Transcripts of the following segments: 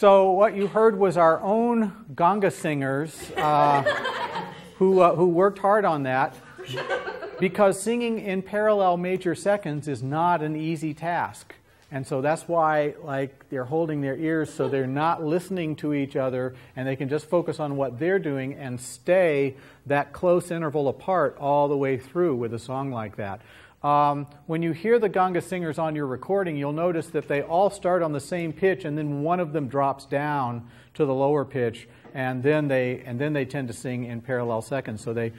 So what you heard was our own Ganga singers who worked hard on that, because singing in parallel major seconds is not an easy task. And so that's why, like, they're holding their ears so they're not listening to each other, and they can just focus on what they're doing and stay that close interval apart all the way through with a song like that. When you hear the Ganga singers on your recording, you'll notice that they all start on the same pitch, and then one of them drops down to the lower pitch, and then they tend to sing in parallel seconds. So they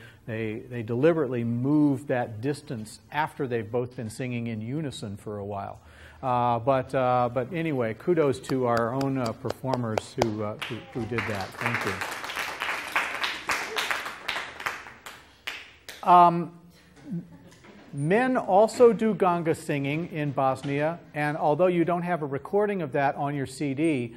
deliberately move that distance after they've both been singing in unison for a while. But anyway, kudos to our own performers who did that. Thank you. Men also do Ganga singing in Bosnia, and although you don't have a recording of that on your CD,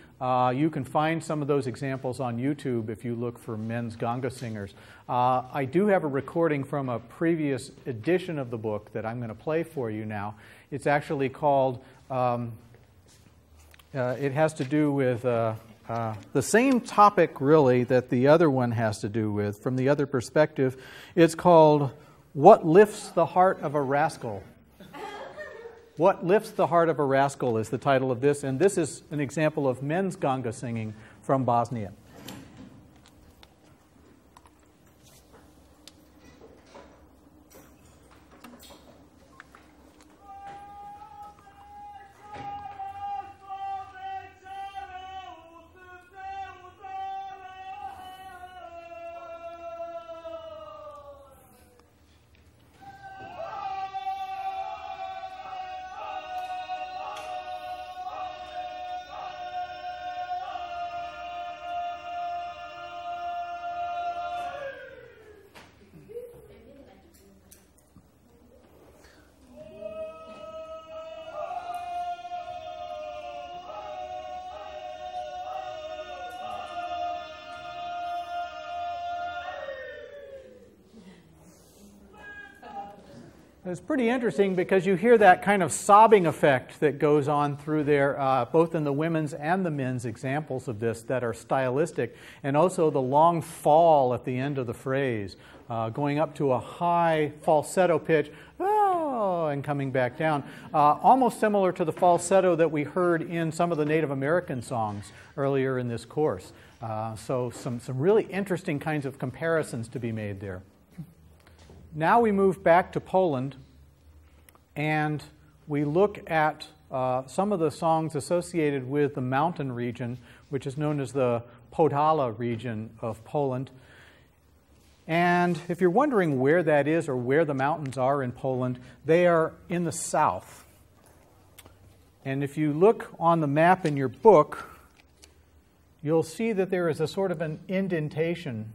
you can find some of those examples on YouTube if you look for men's Ganga singers. I do have a recording from a previous edition of the book that I'm going to play for you now. It's actually called, it has to do with the same topic, really, that the other one has to do with, from the other perspective. It's called What Lifts the Heart of a Rascal? What Lifts the Heart of a Rascal is the title of this, and this is an example of men's Ganga singing from Bosnia. It's pretty interesting because you hear that kind of sobbing effect that goes on through there, both in the women's and the men's examples of this that are stylistic, and also the long fall at the end of the phrase, going up to a high falsetto pitch, oh, and coming back down, almost similar to the falsetto that we heard in some of the Native American songs earlier in this course. So some really interesting kinds of comparisons to be made there. Now we move back to Poland, and we look at some of the songs associated with the mountain region, which is known as the Podhale region of Poland. And if you're wondering where that is or where the mountains are in Poland, they are in the south. And if you look on the map in your book, you'll see that there is a sort of an indentation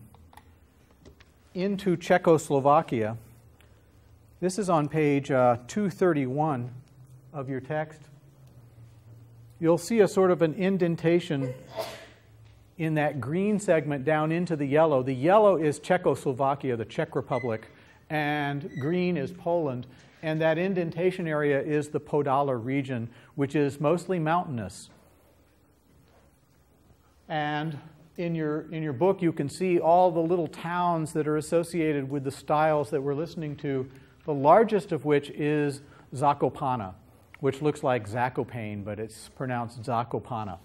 into Czechoslovakia. This is on page 231 of your text. You'll see a sort of an indentation in that green segment down into the yellow. The yellow is Czechoslovakia, the Czech Republic, and green is Poland. And that indentation area is the Podhale region, which is mostly mountainous. And in your book, you can see all the little towns that are associated with the styles that we're listening to, the largest of which is Zakopane, which looks like Zakopane, but it's pronounced Zakopane.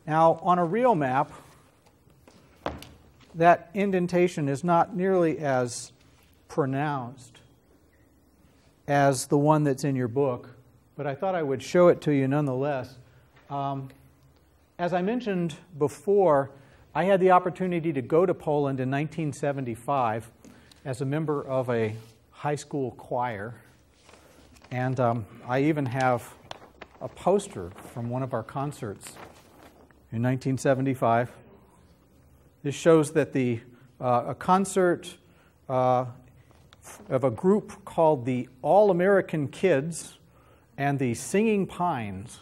Now, on a real map, that indentation is not nearly as pronounced as the one that's in your book, but I thought I would show it to you nonetheless. As I mentioned before, I had the opportunity to go to Poland in 1975 as a member of a high school choir, and I even have a poster from one of our concerts in 1975. This shows that a concert of a group called the All-American Kids and the Singing Pines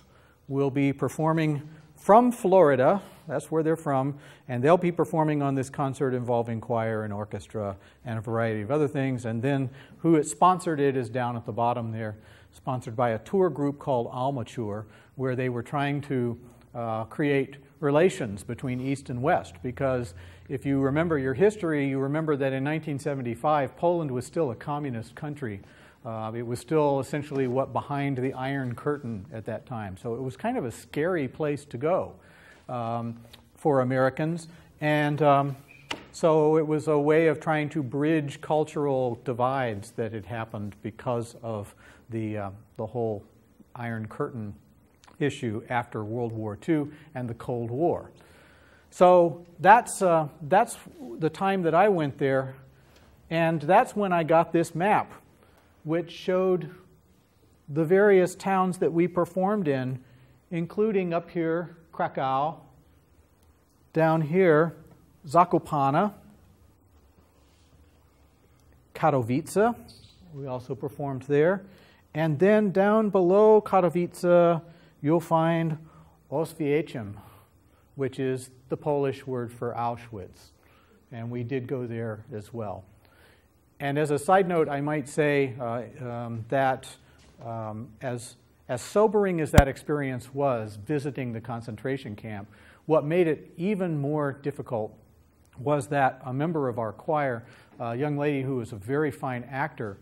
will be performing from Florida. That's where they're from, and they'll be performing on this concert involving choir and orchestra and a variety of other things. And then who sponsored it is down at the bottom there, sponsored by a tour group called Almature, where they were trying to create relations between East and West, because if you remember your history, you remember that in 1975, Poland was still a communist country. It was still essentially behind the Iron Curtain at that time. So it was kind of a scary place to go for Americans. And so it was a way of trying to bridge cultural divides that had happened because of the whole Iron Curtain issue after World War II and the Cold War. So that's the time that I went there, and that's when I got this map, which showed the various towns that we performed in, including up here, Krakow, down here, Zakopane, Katowice, we also performed there, and then down below Katowice, you'll find Oswiecim, which is the Polish word for Auschwitz, and we did go there as well. And as a side note, I might say that as sobering as that experience was, visiting the concentration camp, what made it even more difficult was that a member of our choir, a young lady who was a very fine actor,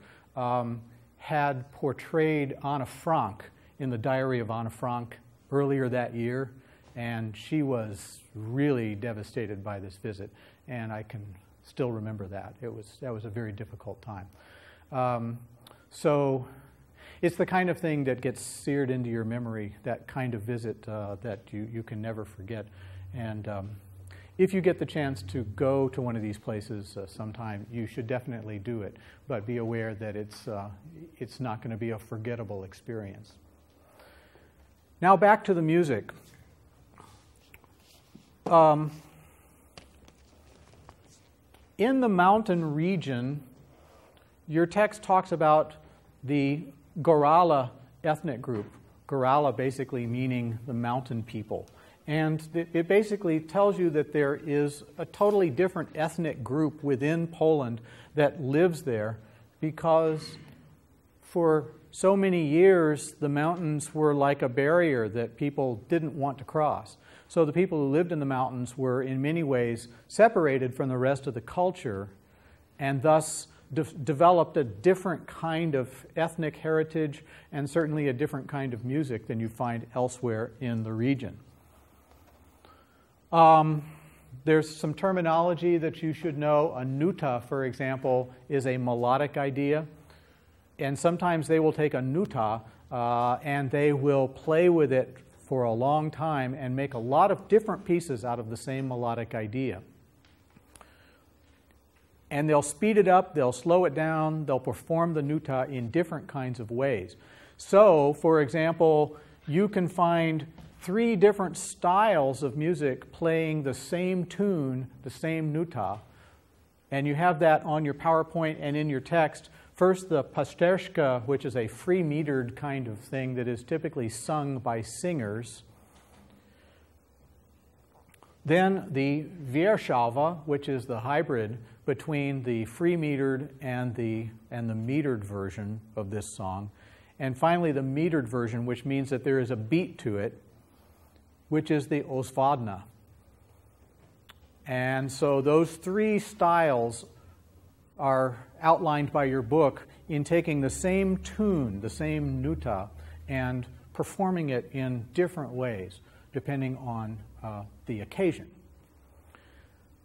had portrayed Anne Frank in the Diary of Anne Frank earlier that year, and she was really devastated by this visit, and I can still remember that. That was a very difficult time. So it's the kind of thing that gets seared into your memory, that kind of visit that you can never forget. And if you get the chance to go to one of these places sometime, you should definitely do it, but be aware that it's not going to be a forgettable experience. Now back to the music. In the mountain region, your text talks about the Gorala ethnic group. Gorala basically meaning the mountain people. And it basically tells you that there is a totally different ethnic group within Poland that lives there, because for so many years the mountains were like a barrier that people didn't want to cross. So the people who lived in the mountains were in many ways separated from the rest of the culture, and thus developed a different kind of ethnic heritage and certainly a different kind of music than you find elsewhere in the region. There's some terminology that you should know. A nuta, for example, is a melodic idea, and sometimes they will take a nuta and they will play with it for a long time and make a lot of different pieces out of the same melodic idea. And they'll speed it up, they'll slow it down, they'll perform the nuta in different kinds of ways. So, for example, you can find 3 different styles of music playing the same tune, the same nuta, and you have that on your PowerPoint and in your text. First, the Pasterska, which is a free-metered kind of thing that is typically sung by singers. Then the Viershava, which is the hybrid between the free-metered and the metered version of this song. And finally, the metered version, which means that there is a beat to it, which is the Oswadna. And so those 3 styles are outlined by your book in taking the same tune, the same nuta, and performing it in different ways, depending on the occasion.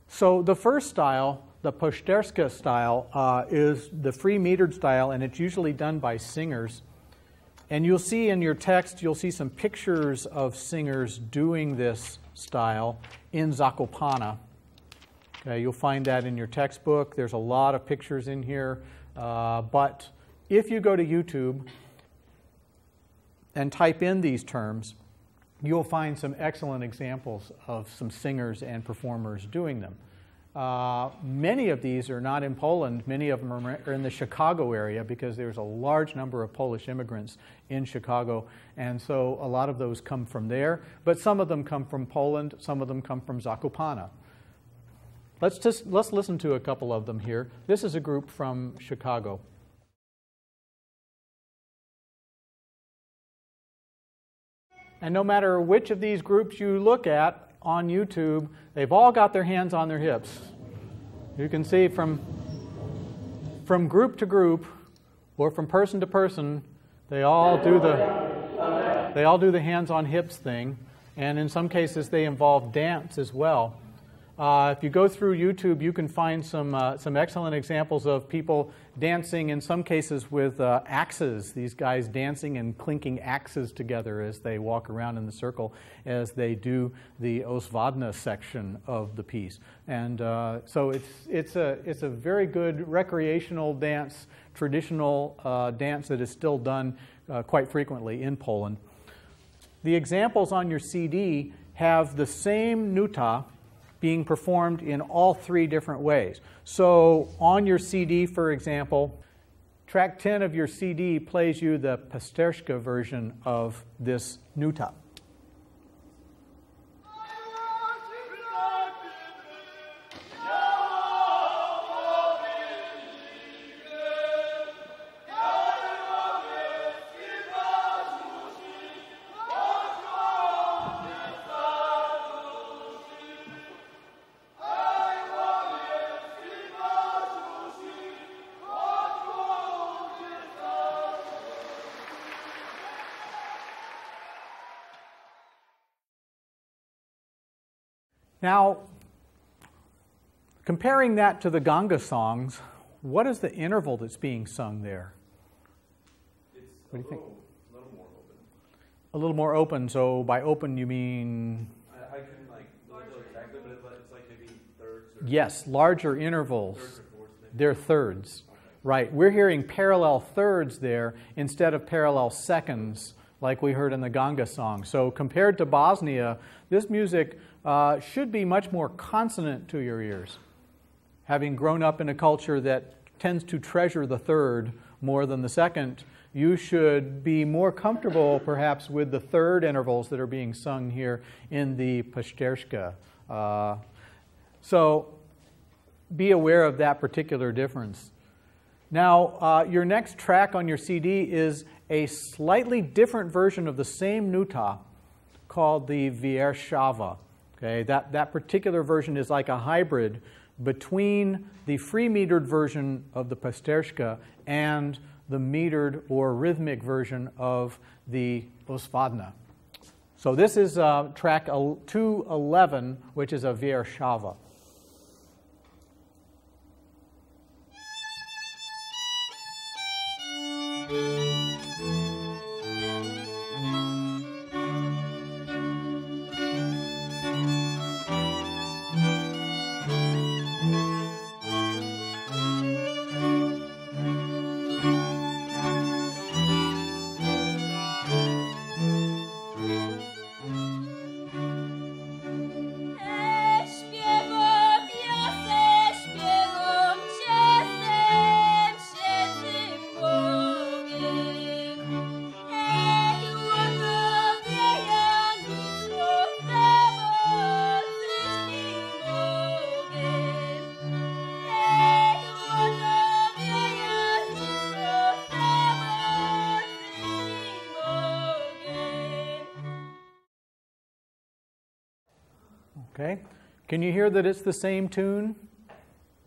So the first style, the Pasterska style, is the free-metered style, and it's usually done by singers. And you'll see in your text, you'll see some pictures of singers doing this style in Zakopane. Okay, you'll find that in your textbook. There's a lot of pictures in here. But if you go to YouTube and type in these terms, you'll find some excellent examples of some singers and performers doing them. Many of these are not in Poland. Many of them are in the Chicago area, because there's a large number of Polish immigrants in Chicago, and so a lot of those come from there. But some of them come from Poland, some of them come from Zakopane. Let's listen to a couple of them here. This is a group from Chicago. And no matter which of these groups you look at on YouTube, they've all got their hands on their hips. You can see from group to group, or from person to person, they all do the hands on hips thing, and in some cases they involve dance as well. If you go through YouTube, you can find some excellent examples of people dancing, in some cases with axes. These guys dancing and clinking axes together as they walk around in the circle as they do the Oswadna section of the piece. And so it's a very good recreational dance, traditional dance that is still done quite frequently in Poland. The examples on your CD have the same nuta being performed in all three different ways. So on your CD, for example, track 10 of your CD plays you the Pasterska version of this nuta. Now, comparing that to the Ganga songs, what is the interval that's being sung there? What do you think? A little more open. A little more open. So by open, you mean? I couldn't look exactly, but it's like maybe thirds. Or yes, larger intervals. Thirds or fourths. They're thirds. Okay. Right. We're hearing parallel thirds there instead of parallel seconds like we heard in the Ganga song. So compared to Bosnia, this music should be much more consonant to your ears. Having grown up in a culture that tends to treasure the third more than the second, you should be more comfortable perhaps with the third intervals that are being sung here in the Pasterska. So be aware of that particular difference. Now, your next track on your CD is a slightly different version of the same nuta called the Viershava. Okay, that particular version is like a hybrid between the free metered version of the Pasterska and the metered or rhythmic version of the Oswadna. So this is track 211, which is a Viershava. Okay, can you hear that it's the same tune?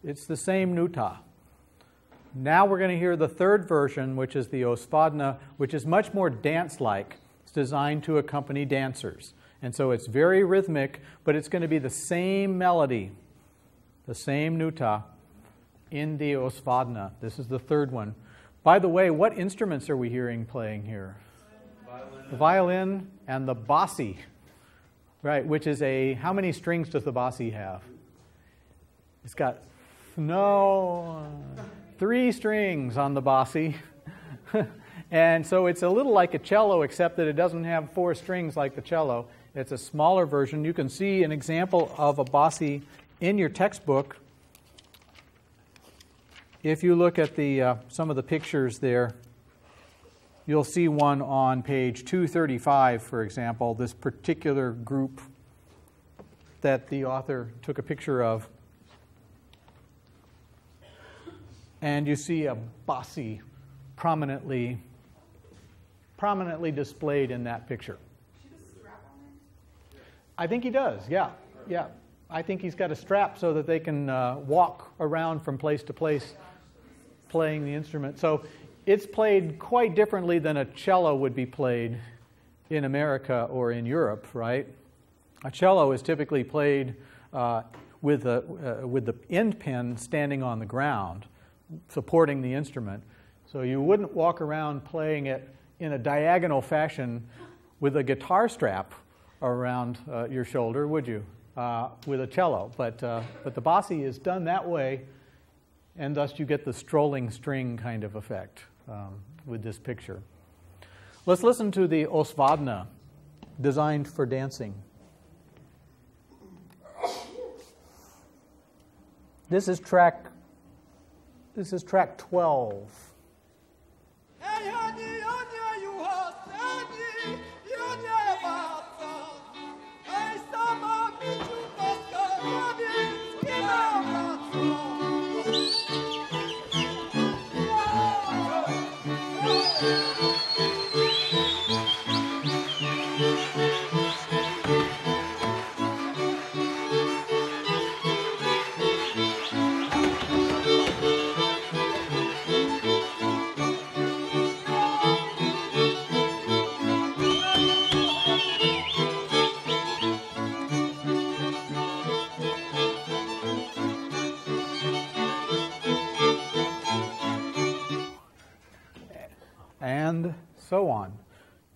It's the same nuta. Now we're going to hear the third version, which is the Oswadna, which is much more dance-like. It's designed to accompany dancers. And so it's very rhythmic, but it's going to be the same melody, the same nuta in the Oswadna. This is the third one. By the way, what instruments are we hearing playing here? Violin. The violin and the bassi. Right, which is how many strings does the bassi have? It's got 3 strings on the bassi. And so it's a little like a cello, except that it doesn't have 4 strings like the cello. It's a smaller version. You can see an example of a bassi in your textbook. If you look at some of the pictures there, you'll see one on page 235, for example, this particular group that the author took a picture of. And you see a bassi prominently displayed in that picture. She was I think he does, yeah. Yeah. I think he's got a strap so that they can walk around from place to place playing the instrument. So it's played quite differently than a cello would be played in America or in Europe, right? A cello is typically played with the end pin standing on the ground, supporting the instrument. So you wouldn't walk around playing it in a diagonal fashion with a guitar strap around your shoulder, would you? With a cello. But the bassi is done that way, and thus you get the strolling string kind of effect with this picture. Let's listen to the Oswadna, designed for dancing. This is track 12. And so on.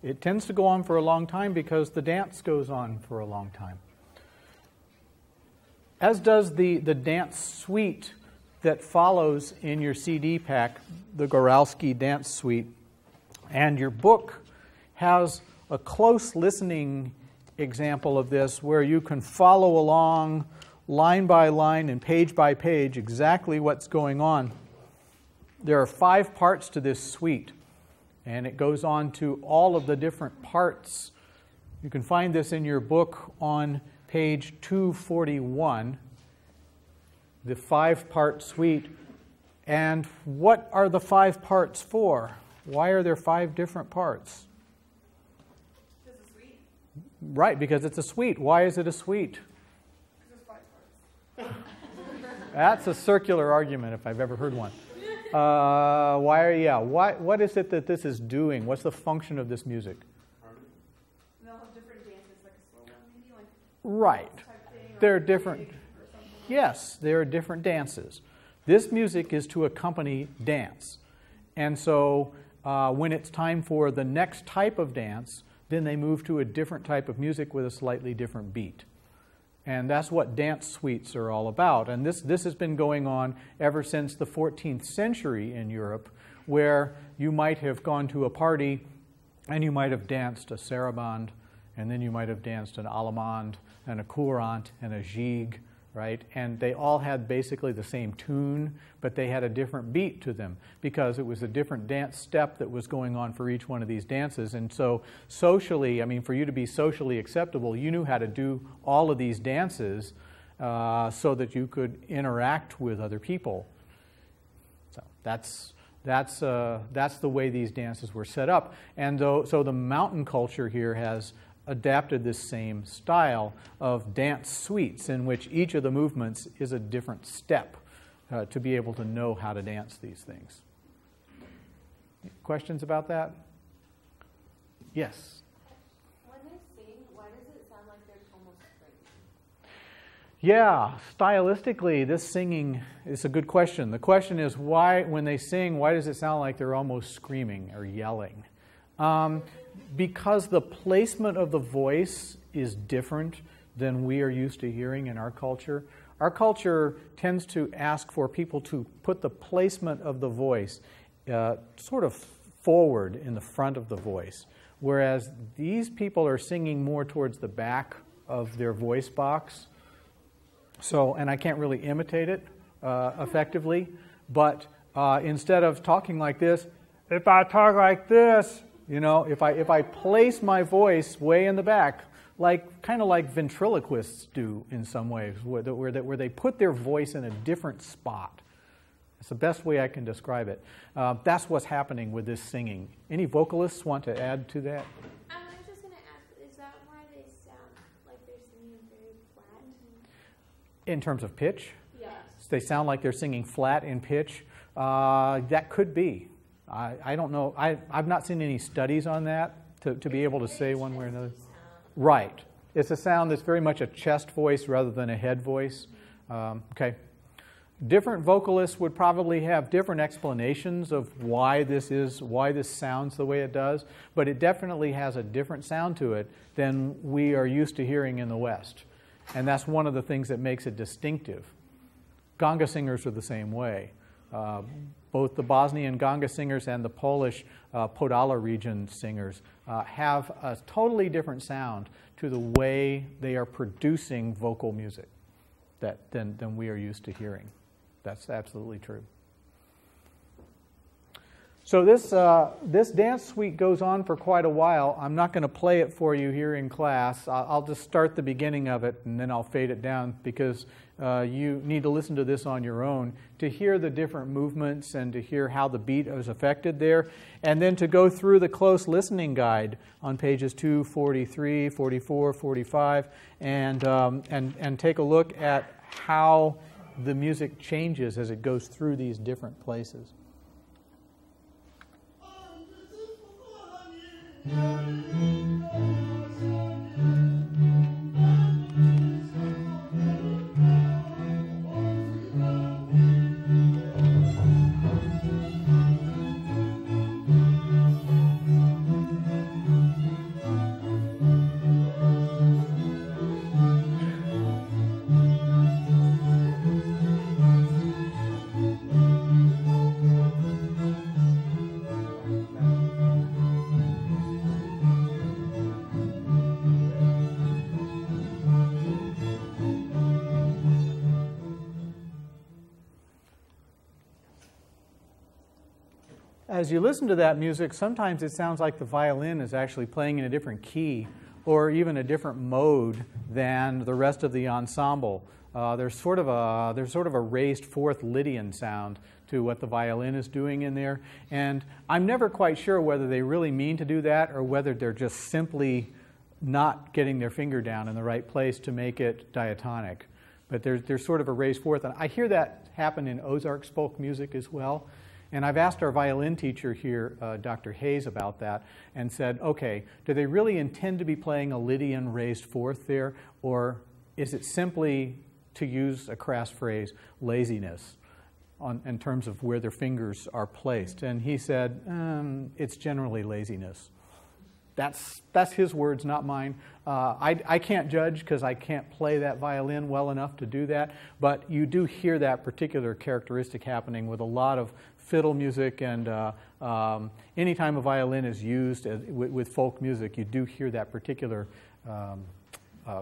It tends to go on for a long time because the dance goes on for a long time. As does the dance suite that follows in your CD pack, the Goralski dance suite. And your book has a close listening example of this where you can follow along line by line and page by page exactly what's going on. There are 5 parts to this suite. And it goes on to all of the different parts. You can find this in your book on page 241, the 5-part suite. And what are the 5 parts for? Why are there 5 different parts? It's a suite. Right, because it's a suite. Why is it a suite? Because there's 5 parts. That's a circular argument if I've ever heard one. What is it that this is doing? What's the function of this music? They'll have different dances, like a slow one, maybe, like right. type thing, They're different. Yes, there are different dances. This music is to accompany dance. And so when it's time for the next type of dance, then they move to a different type of music with a slightly different beat. And that's what dance suites are all about. And this has been going on ever since the 14th century in Europe, where you might have gone to a party and you might have danced a saraband, and then you might have danced an allemande and a courant and a gigue, right? And they all had basically the same tune, but they had a different beat to them because it was a different dance step that was going on for each one of these dances. And so socially, I mean, for you to be socially acceptable, you knew how to do all of these dances so that you could interact with other people. So that's the way these dances were set up. And so the mountain culture here has adapted this same style of dance suites in which each of the movements is a different step to be able to know how to dance these things. Questions about that? Yes? When they sing, why does it sound like they're almost screaming? Yeah, stylistically, this singing is a good question. The question is why, when they sing, why does it sound like they're almost screaming or yelling? Because the placement of the voice is different than we are used to hearing in our culture. Our culture tends to ask for people to put the placement of the voice sort of forward in the front of the voice, whereas these people are singing more towards the back of their voice box. So, and I can't really imitate it effectively, but instead of talking like this, if I talk like this, you know, if I place my voice way in the back, kind of like ventriloquists do in some ways, where they put their voice in a different spot. It's the best way I can describe it. That's what's happening with this singing. Any vocalists want to add to that? I was just going to ask, is that why they sound like they're singing In terms of pitch, Yes. they sound like they're singing flat in pitch. That could be. I don't know. I've not seen any studies on that to be able to say one way or another. Right. It's a sound that's very much a chest voice rather than a head voice. Okay. Different vocalists would probably have different explanations of why this sounds the way it does, but it definitely has a different sound to it than we are used to hearing in the West. And that's one of the things that makes it distinctive. Ganga singers are the same way. Both the Bosnian Ganga singers and the Polish Podhale region singers have a totally different sound to the way they are producing vocal music than we are used to hearing. That's absolutely true. So this dance suite goes on for quite a while. I'm not going to play it for you here in class. I'll just start the beginning of it and then I'll fade it down because you need to listen to this on your own to hear the different movements and to hear how the beat is affected there, and then to go through the close listening guide on pages 243, 44, 45, and take a look at how the music changes as it goes through these different places. As you listen to that music, sometimes it sounds like the violin is actually playing in a different key or even a different mode than the rest of the ensemble. There's sort of a raised fourth Lydian sound to what the violin is doing in there. And I'm never quite sure whether they really mean to do that or whether they're just simply not getting their finger down in the right place to make it diatonic. But there's sort of a raised fourth. And I hear that happen in Ozark folk music as well. And I've asked our violin teacher here, Dr. Hayes, about that and said, okay, do they really intend to be playing a Lydian raised fourth there, or is it simply, to use a crass phrase, laziness in terms of where their fingers are placed? And he said, it's generally laziness. That's his words, not mine. I can't judge because I can't play that violin well enough to do that, but you do hear that particular characteristic happening with a lot of fiddle music, and anytime a violin is used with folk music, you do hear that particular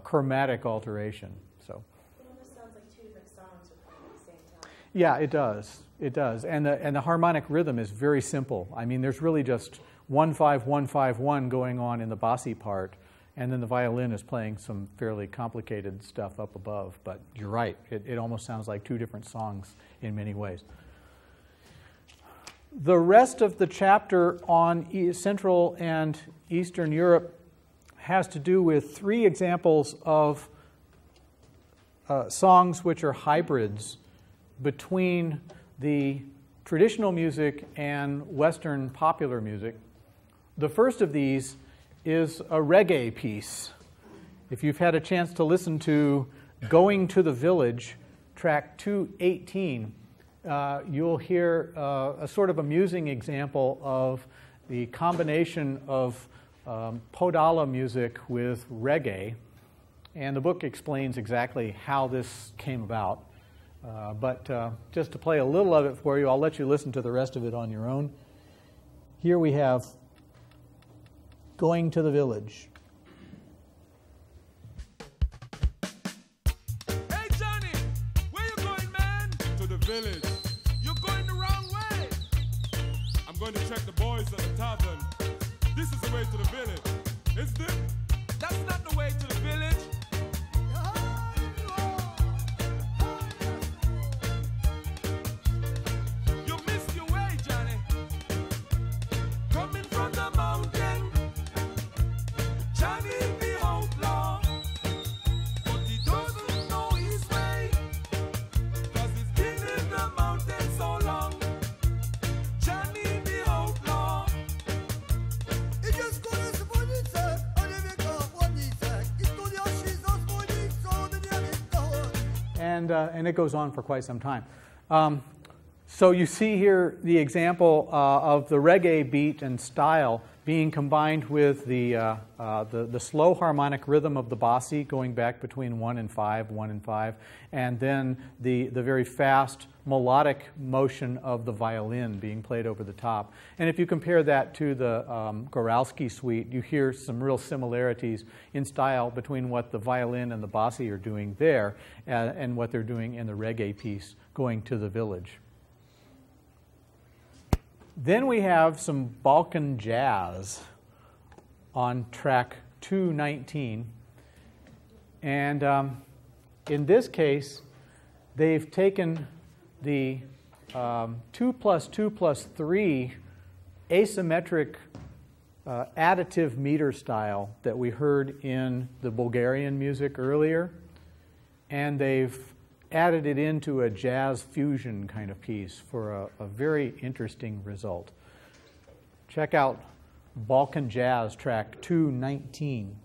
chromatic alteration. So. It almost sounds like two different songs are playing at the same time. Yeah, it does. It does, and the harmonic rhythm is very simple. I mean, there's really just 1-5-1-5-1 going on in the bossy part, and then the violin is playing some fairly complicated stuff up above. But you're right; it almost sounds like two different songs in many ways. The rest of the chapter on Central and Eastern Europe has to do with three examples of songs which are hybrids between the traditional music and Western popular music. The first of these is a reggae piece. If you've had a chance to listen to Going to the Village, track 218, you'll hear a sort of amusing example of the combination of Podhale music with reggae, and the book explains exactly how this came about. But just to play a little of it for you, I'll let you listen to the rest of it on your own. Here we have Going to the Village. Hey Johnny, where you going, man? To the village. You're going the wrong way. I'm going to check the boys at the tavern. This is the way to the village. Isn't it? That's not the way to the village. You missed your way, Johnny. Coming from the mountain. Johnny the outlaw. But he doesn't know his way. and it goes on for quite some time. So you see here the example of the reggae beat and style being combined with the slow harmonic rhythm of the bassi going back between 1 and 5, 1 and 5, and then the very fast melodic motion of the violin being played over the top. And if you compare that to the Goralski suite, you hear some real similarities in style between what the violin and the bassi are doing there and what they're doing in the reggae piece going to the village. Then we have some Balkan jazz on track 219. And in this case, they've taken the 2+2+3 asymmetric additive meter style that we heard in the Bulgarian music earlier, and they've added it into a jazz fusion kind of piece for a very interesting result. Check out Balkan Jazz track 219.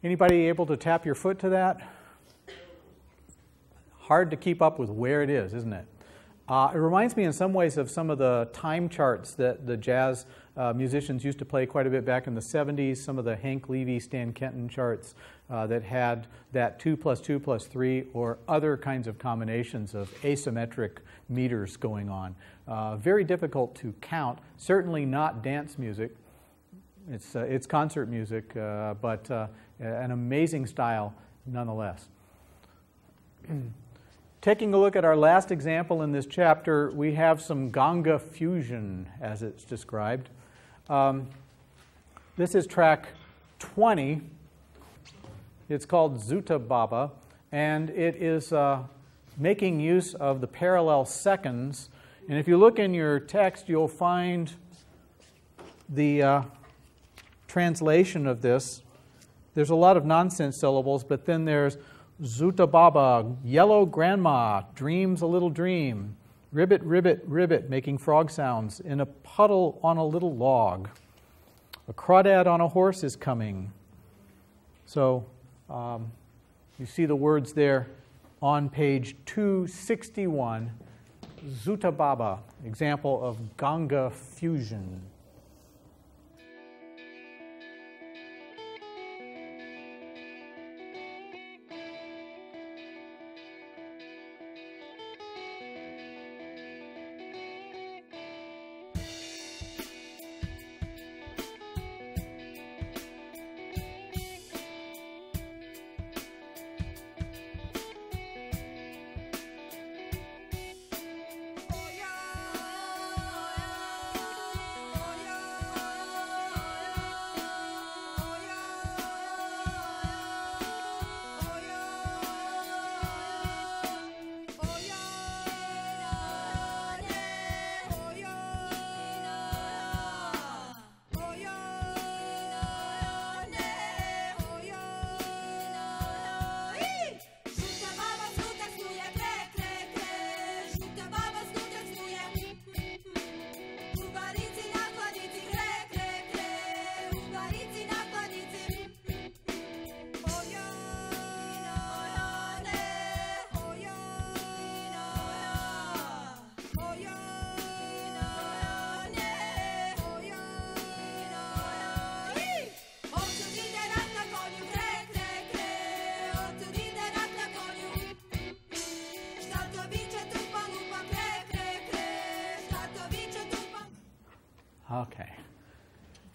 Anybody able to tap your foot to that? Hard to keep up with where it is, isn't it? It reminds me in some ways of some of the time charts that the jazz musicians used to play quite a bit back in the 70s, some of the Hank Levy, Stan Kenton charts that had that 2+2+3 or other kinds of combinations of asymmetric meters going on. Very difficult to count, certainly not dance music. It's concert music, but an amazing style nonetheless. Taking a look at our last example in this chapter, we have some Ganga fusion, as it's described. This is track 20. It's called Zuta Baba, and it is making use of the parallel seconds. And if you look in your text, you'll find the translation of this. There's a lot of nonsense syllables, but then there's Zuta Baba, yellow grandma, dreams a little dream, ribbit, ribbit, ribbit, making frog sounds, in a puddle on a little log. A crawdad on a horse is coming. So you see the words there on page 261, Zuta Baba, example of Ganga fusion.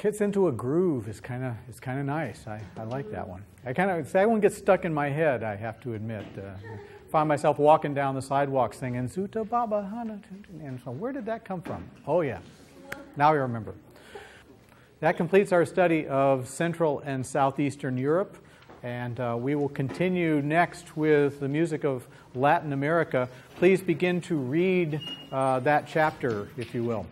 gets into a groove. It's kind of nice. I like that one. That one gets stuck in my head, I have to admit. Find myself walking down the sidewalk singing Zuta Baba Hana, and so where did that come from? Oh yeah, now I remember. That completes our study of Central and Southeastern Europe, and we will continue next with the music of Latin America. Please begin to read that chapter, if you will.